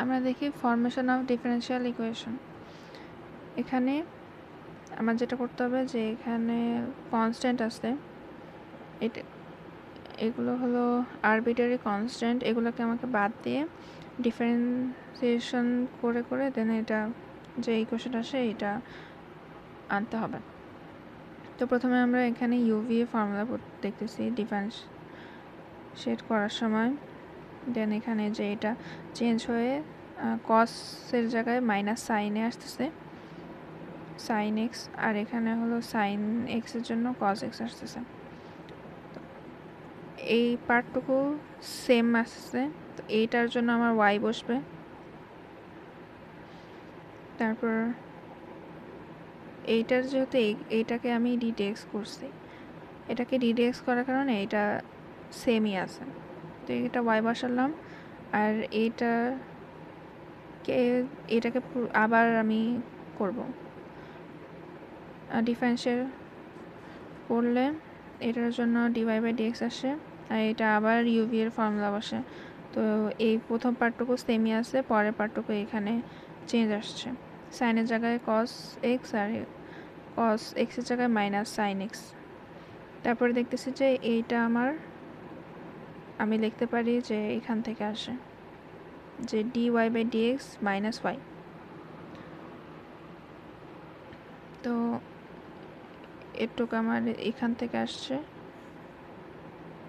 আমরা দেখি formation of differential equation. এখানে আমার যেটা করতে হবে যে এখানে কনস্ট্যান্ট আছে, এগুলো হলো আরবিটারি কনস্ট্যান্ট, এগুলোকে আমাকে বাদ দিয়ে ডিফারেন্সিয়েশন করে করে দেন এটা যে ইকুয়েশন আসে এটা আনতে হবে। তো প্রথমে আমরা এখানে ইউভি ফর্মুলা দেখতেছি ডিফারেন্সিয়েট করার সময়। দেন এখানে যে এটা চেঞ্জ হয়ে কসের জায়গায় মাইনাস সাইনে আসতেছে, সাইন এক্স, আর এখানে হলো সাইন এক্সের জন্য কস এক্স আসতেছে। এই পার্টটুকু সেম আসছে, তো এইটার জন্য আমার ওয়াই বসবে। তারপর এইটার যেহেতু এইটাকে আমি ডিডেক্স করছি, এটাকে ডিডেক্স করার কারণে এটা সেমই আছে, তো এটা ওয়াই বসালাম। আর এটাকে আবার আমি করব ডিফারেন্সিয়েট করলে এটার জন্য ডিওয়াই বাই ডিএক্স আসে, আর এটা আবার ইউভি এর ফর্মুলা বসে। তো এই প্রথম পার্টটুকু সেমই আছে, পরের পার্টটুকু এখানে চেঞ্জ আসছে, সাইনের জায়গায় কস এক্স আর কস এক্সের জায়গায় মাইনাস সাইন এক্স। তারপরে দেখতেছি যে এইটা আমি লিখতে পারি যে এখান থেকে আসে যে dy by dx minus y. তো এটুকু আমার এখান থেকে আসছে,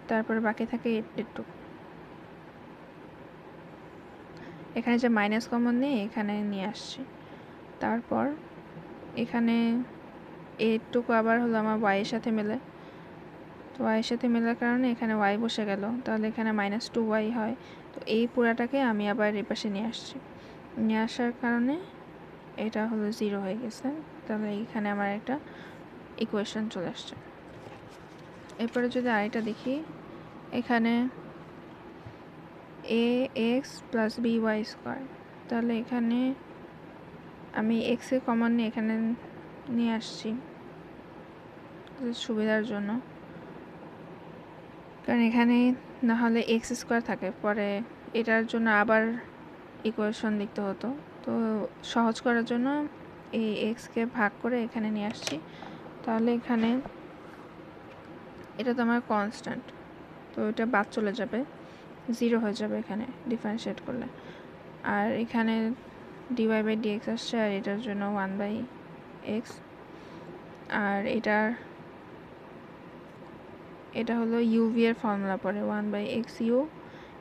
তারপরে বাকি থাকে এটুকু। এখানে যে মাইনাস কমন নিয়ে এখানে নিয়ে আসছি। তারপর এখানে এটুকু আবার হলো আমার ওয়াইয়ের সাথে মেলে, তো ওয়াইয়ের সাথে মেলার কারণে এখানে ওয়াই বসে গেল, তাহলে এখানে -2y হয়। তো এই পুরাটাকে আমি আবার এ পাশে নিয়ে আসছি, নিয়ে আসার কারণে এটা হলো 0 হয়ে গেছে। তাহলে এখানে আমার একটা ইকুয়েশন চলে আসছে। এরপরে যদি আরেকটা দেখি, এখানে ax + by², তাহলে এখানে আমি এক্স এর কমন নিয়ে এখানে নিয়ে আসছি সুবিধার জন্য, কারণ এখানে না হলে x² থাকে, পরে এটার জন্য আবার ইকুয়েশন লিখতে হতো। তো সহজ করার জন্য এই এক্সকে ভাগ করে এখানে নিয়ে আসছি। তাহলে এখানে এটা তো আমার কনস্ট্যান্ট, তো এটা বাদ চলে যাবে, 0 হয়ে যাবে এখানে ডিফারেন্সিয়েট করলে। আর এখানে ডিওয়াই বাই ডিএক্স আসছে, আর এটার জন্য 1/x। আর এটা হলো ইউভি এর ফর্মুলা পরে 1/x ইউ,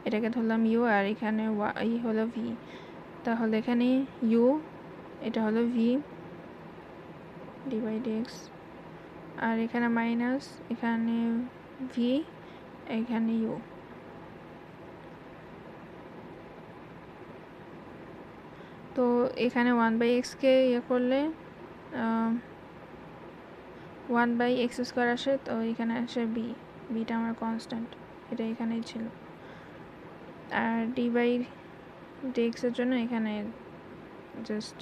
এটাকে ধরলাম ইউ, আর এখানে y হলো ভি। তাহলে এখানে ইউ, এটা হলো ভি d/dx, আর এখানে মাইনাস, এখানে ভি, এখানে ইউ। তো এখানে 1/x কে ইয়ে করলে 1/x² আসে, তো এখানে আসে বিটা আমার কনস্ট্যান্ট, এটা এখানেই ছিল। আর d/dx এর জন্য এখানে জাস্ট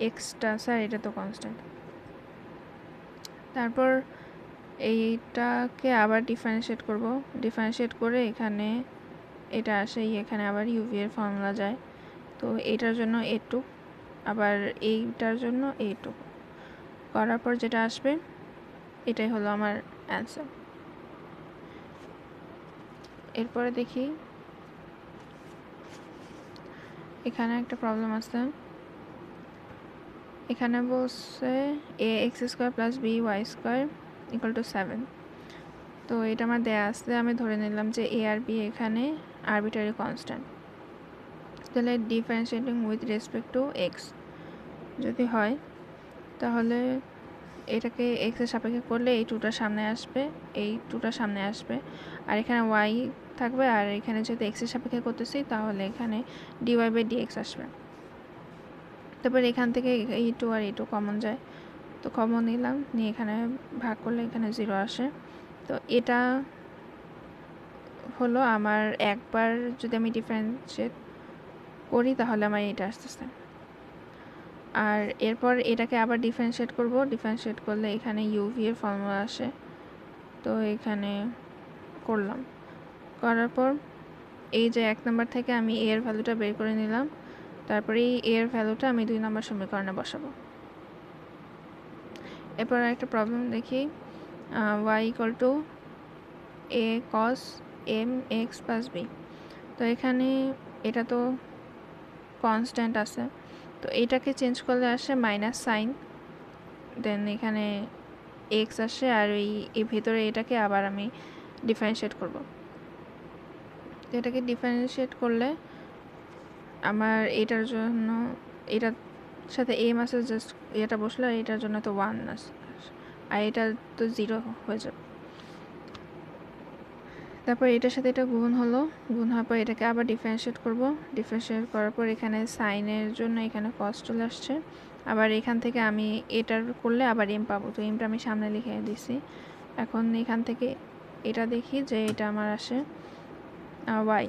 এক্সটা স্যার, এটা তো কনস্ট্যান্ট। তারপর এইটাকে আবার ডিফারেন্সিয়েট করব, ডিফারেন্সিয়েট করে এখানে এটা আসে, এখানে আবার ইউভি এর ফর্মুলা যায়। তো এটার জন্য a2, আবার এইটার জন্য a2 করার পর যেটা আসবে এটাই হলো আমার অ্যান্সার। এরপরে দেখি এখানে একটা প্রবলেম আছে, এখানে বলছে ax² + by² = 7। তো এটা আমার দেয়া আছে, আমি ধরে নিলাম যে a আর b এখানে আরবিটারি কনস্ট্যান্ট। তাহলে differentiating with respect to x যদি হয়, তাহলে এটাকে এক্স এর সাপেক্ষে করলে এই 2টা সামনে আসবে, এই 2টা সামনে আসবে, আর এখানে ওয়াই থাকবে। আর এখানে যেহেতু এক্স এর সাপেক্ষে করতেছি, তাহলে এখানে ডিওয়াই বাই ডিএক্স আসবে। তারপর এখান থেকে এই 2 আর এই 2 কমন যায়, তো কমন নিলাম, নিয়ে এখানে ভাগ করলে এখানে 0 আসে। তো এটা হলো আমার একবার যদি আমি ডিফারেন্সিয়েট করি তাহলে আমার এটা আসতেছে। আর এরপর এটাকে আবার ডিফারেন্সিয়েট করব, ডিফারেন্সিয়েট করলে এখানে ইউভি এর ফর্মুলা আসে, তো এখানে করলাম, করার পর এই যে 1 নাম্বার থেকে আমি a এর ভ্যালুটা বের করে নিলাম, তারপরে এই a এর ভ্যালুটা আমি 2 নাম্বার সমীকরণে বসাবো। এরপর একটা প্রবলেম দেখি, y = a cos mx + b। তো এখানে এটা তো কনস্ট্যান্ট আছে, তো এটাকে চেঞ্জ করলে আসে মাইনাস সাইন, দেন এখানে এক্স আসে, আর এই ভেতরে এটাকে আবার আমি ডিফারেন্সিয়েট করব। তো এটাকে ডিফারেন্সিয়েট করলে আমার এটার জন্য এটার সাথে এম আছে, জাস্ট এটা বসলে, আর এটার জন্য তো 1 আছে, আর এটা তো 0 হয়ে যাবে। তারপর এটার সাথে এটা গুণ হলো, গুণ হওয়ার পর এটাকে আবার ডিফারেন্সিয়েট করব। ডিফারেন্সিয়েট করার পর এখানে সাইনের জন্য এখানে কস চলে আসছে, আবার এখান থেকে আমি এটার করলে আবার এম পাবো, তো এমটা আমি সামনে লিখে দিছি। এখন এখান থেকে এটা দেখি যে এটা আমার আসে ওয়াই,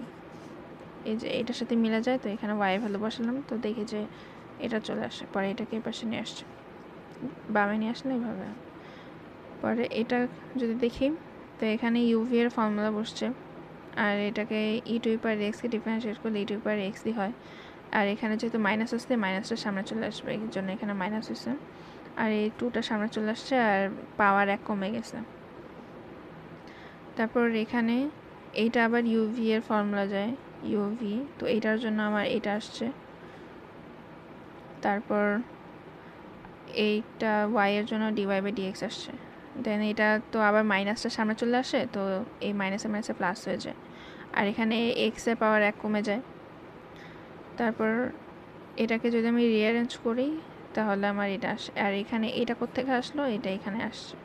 এই যে এটার সাথে মিলে যায়, তো এখানে ওয়াই ভ্যালু বসালাম, তো দেখি যে এটা চলে আসে। পরে এটাকে এই পাশে নিয়ে আসছে, বামে নিয়ে আসলে এইভাবে। পরে এটা যদি দেখি, তো এখানে ইউভি এর ফর্মুলা বসছে, আর এটাকে e⁴কে ডিফারেন্সিয়েট করলে e⁴ হয়। আর এখানে যেহেতু মাইনাস আসছে, মাইনাসটা সামনে চলে আসবে, এই জন্য এখানে মাইনাস হয়েছে, আর এই 2টা সামনে চলে আসছে, আর পাওয়ার 1 কমে গেছে। তারপর এখানে এইটা আবার ইউভি এর ফর্মুলা যায়, ইউভি, তো এইটার জন্য আমার এটা আসছে। তারপর এইটা ওয়াই এর জন্য dy/dx আসছে। দেন এটা তো আবার মাইনাসটা সামনে চলে আসে, তো এই মাইনাসে মাইনাসে প্লাস হয়ে যায়, আর এখানে এক্স এর পাওয়ার 1 কমে যায়। তারপর এটাকে যদি আমি রিঅ্যারেঞ্জ করি, তাহলে আমার এটা আসে, আর এখানে এটা কোত্থেকে আসলো, এটা এখানে আসছে।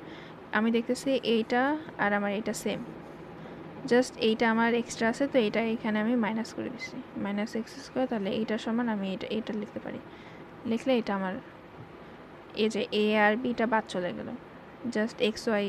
আমি দেখতেছি এইটা আর আমার এটা সেম, জাস্ট এইটা আমার এক্সট্রা আছে, তো এটা এখানে আমি মাইনাস করে দিচ্ছি, -x²। তাহলে এইটার সমান আমি এটা লিখতে পারি, লিখলে এটা আমার এই যে এ আর বিটা বাদ চলে গেল, জাস্ট এক্স ওয়াই